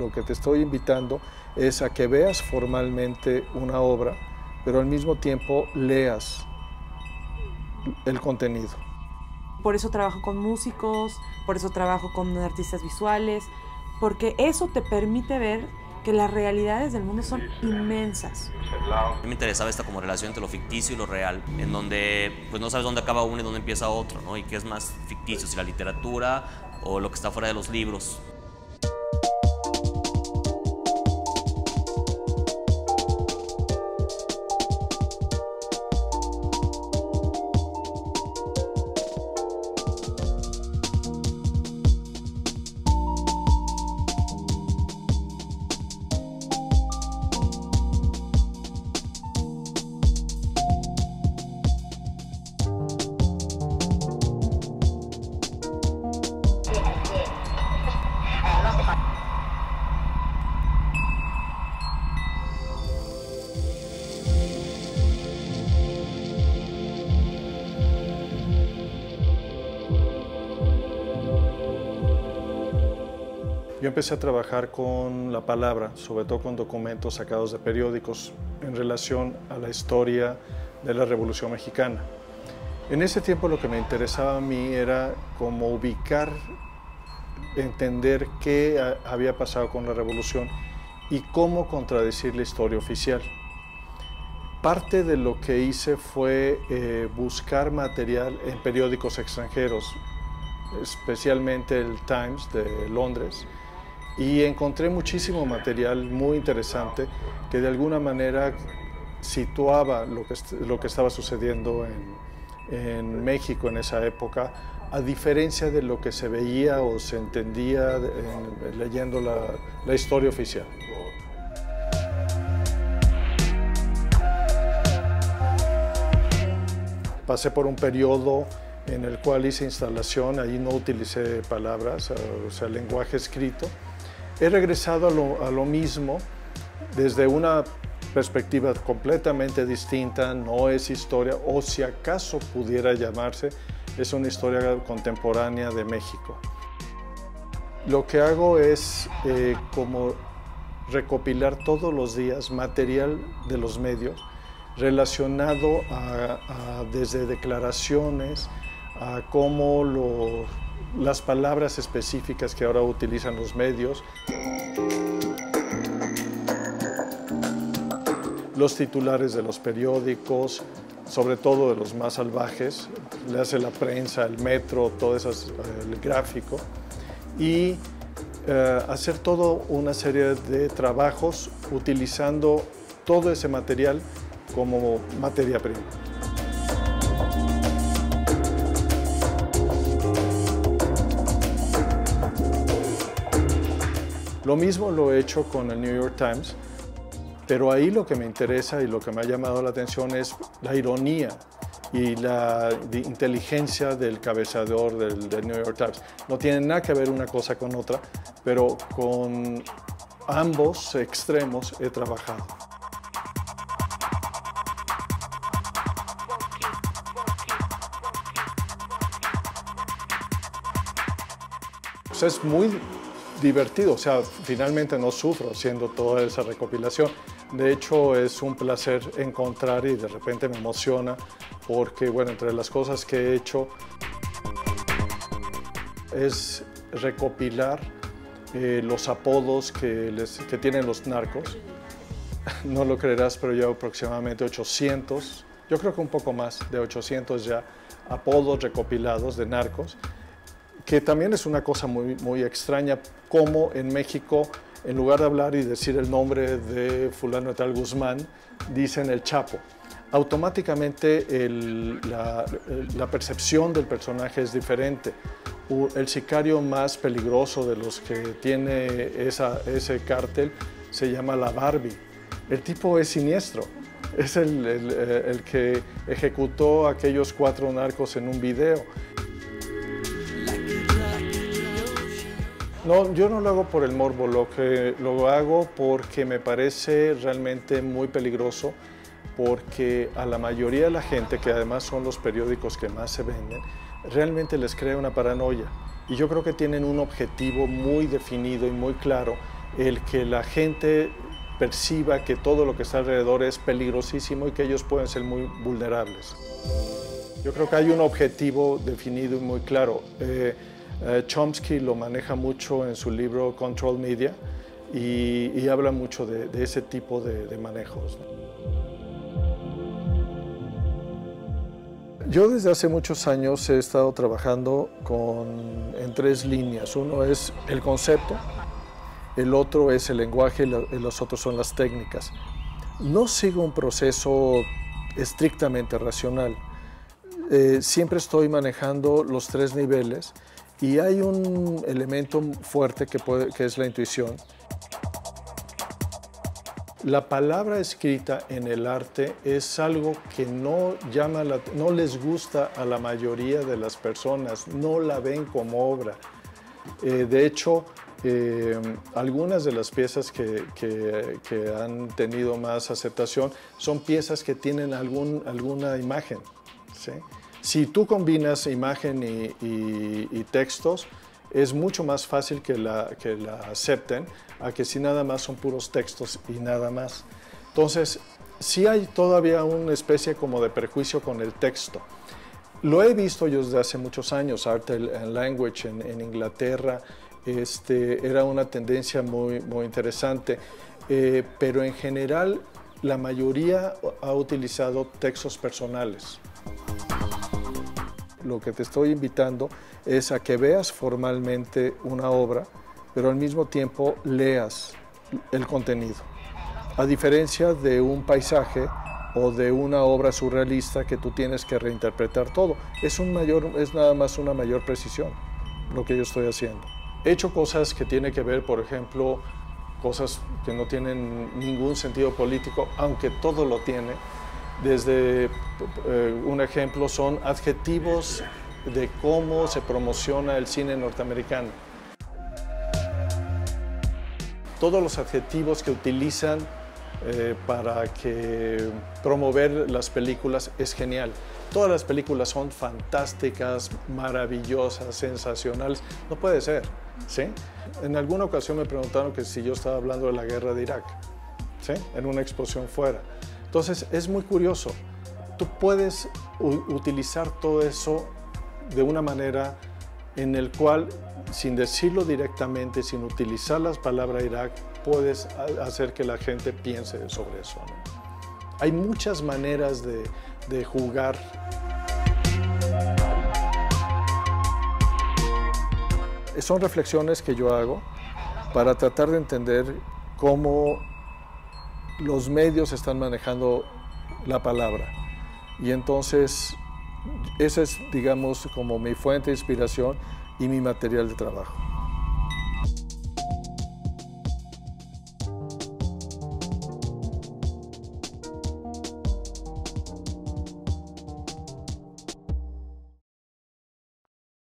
lo que te estoy invitando es a que veas formalmente una obra, pero al mismo tiempo leas el contenido. Por eso trabajo con músicos, por eso trabajo con artistas visuales, porque eso te permite ver que las realidades del mundo son inmensas. A mí me interesaba esta como relación entre lo ficticio y lo real, en donde pues no sabes dónde acaba uno y dónde empieza otro, ¿no? Y qué es más ficticio, si la literatura o lo que está fuera de los libros. Yo empecé a trabajar con la palabra, sobre todo con documentos sacados de periódicos en relación a la historia de la Revolución Mexicana. En ese tiempo lo que me interesaba a mí era cómo ubicar, entender qué había pasado con la Revolución y cómo contradecir la historia oficial. Parte de lo que hice fue buscar material en periódicos extranjeros, especialmente el Times de Londres, y encontré muchísimo material muy interesante que de alguna manera situaba lo que estaba sucediendo en México en esa época, a diferencia de lo que se veía o se entendía leyendo la historia oficial. Pasé por un periodo en el cual hice instalación, ahí no utilicé palabras, o sea, lenguaje escrito. He regresado a lo mismo desde una perspectiva completamente distinta, no es historia, o si acaso pudiera llamarse, es una historia contemporánea de México. Lo que hago es como recopilar todos los días material de los medios relacionado desde declaraciones, a cómo las palabras específicas que ahora utilizan los medios, los titulares de los periódicos, sobre todo de los más salvajes, le hace la prensa, el Metro, todo eso, el gráfico, y hacer toda una serie de trabajos utilizando todo ese material como materia prima. Lo mismo lo he hecho con el New York Times, pero ahí lo que me interesa y lo que me ha llamado la atención es la ironía y la inteligencia del cabeceador del New York Times. No tiene nada que ver una cosa con otra, pero con ambos extremos he trabajado. Pues es muy divertido, o sea, finalmente no sufro haciendo toda esa recopilación. De hecho, es un placer encontrar y de repente me emociona porque, bueno, entre las cosas que he hecho es recopilar los apodos que tienen los narcos. No lo creerás, pero llevo aproximadamente 800, yo creo que un poco más de 800 ya, apodos recopilados de narcos, que también es una cosa muy extraña, como en México, en lugar de hablar y decir el nombre de fulano de tal Guzmán, dicen el Chapo. Automáticamente la percepción del personaje es diferente. El sicario más peligroso de los que tiene ese cártel se llama la Barbie. El tipo es siniestro, es el que ejecutó a aquellos 4 narcos en un video. No, yo no lo hago por el morbo, lo hago porque me parece realmente muy peligroso, porque a la mayoría de la gente, que además son los periódicos que más se venden, realmente les crea una paranoia. Y yo creo que tienen un objetivo muy definido y muy claro el que la gente perciba que todo lo que está alrededor es peligrosísimo y que ellos pueden ser muy vulnerables. Yo creo que hay un objetivo definido y muy claro. Chomsky lo maneja mucho en su libro Control Media y habla mucho de ese tipo de manejos. Yo desde hace muchos años he estado trabajando en 3 líneas. Uno es el concepto, el otro es el lenguaje y los otros son las técnicas. No sigo un proceso estrictamente racional. Siempre estoy manejando los 3 niveles y hay un elemento fuerte que es la intuición. La palabra escrita en el arte es algo que no les gusta a la mayoría de las personas, no la ven como obra. De hecho, algunas de las piezas que han tenido más aceptación son piezas que tienen alguna imagen, ¿sí? Si tú combinas imagen y textos, es mucho más fácil que la acepten a que si nada más son puros textos y nada más. Entonces, sí hay todavía una especie como de prejuicio con el texto. Lo he visto yo desde hace muchos años, Art and Language en Inglaterra, era una tendencia muy interesante, pero en general la mayoría ha utilizado textos personales. Lo que te estoy invitando es a que veas formalmente una obra, pero al mismo tiempo leas el contenido. A diferencia de un paisaje o de una obra surrealista que tú tienes que reinterpretar todo, es nada más una mayor precisión lo que yo estoy haciendo. He hecho cosas que tienen que ver, por ejemplo, cosas que no tienen ningún sentido político, aunque todo lo tiene. Desde un ejemplo son adjetivos de cómo se promociona el cine norteamericano. Todos los adjetivos que utilizan para promover las películas es genial. Todas las películas son fantásticas, maravillosas, sensacionales. No puede ser, ¿sí? En alguna ocasión me preguntaron que si yo estaba hablando de la guerra de Irak, ¿sí? En una exposición fuera. Entonces, es muy curioso. Tú puedes utilizar todo eso de una manera en el cual, sin decirlo directamente, sin utilizar las palabras Irak, puedes hacer que la gente piense sobre eso, ¿no? Hay muchas maneras de jugar. Son reflexiones que yo hago para tratar de entender cómo los medios están manejando la palabra. Y entonces, esa es, digamos, como mi fuente de inspiración y mi material de trabajo.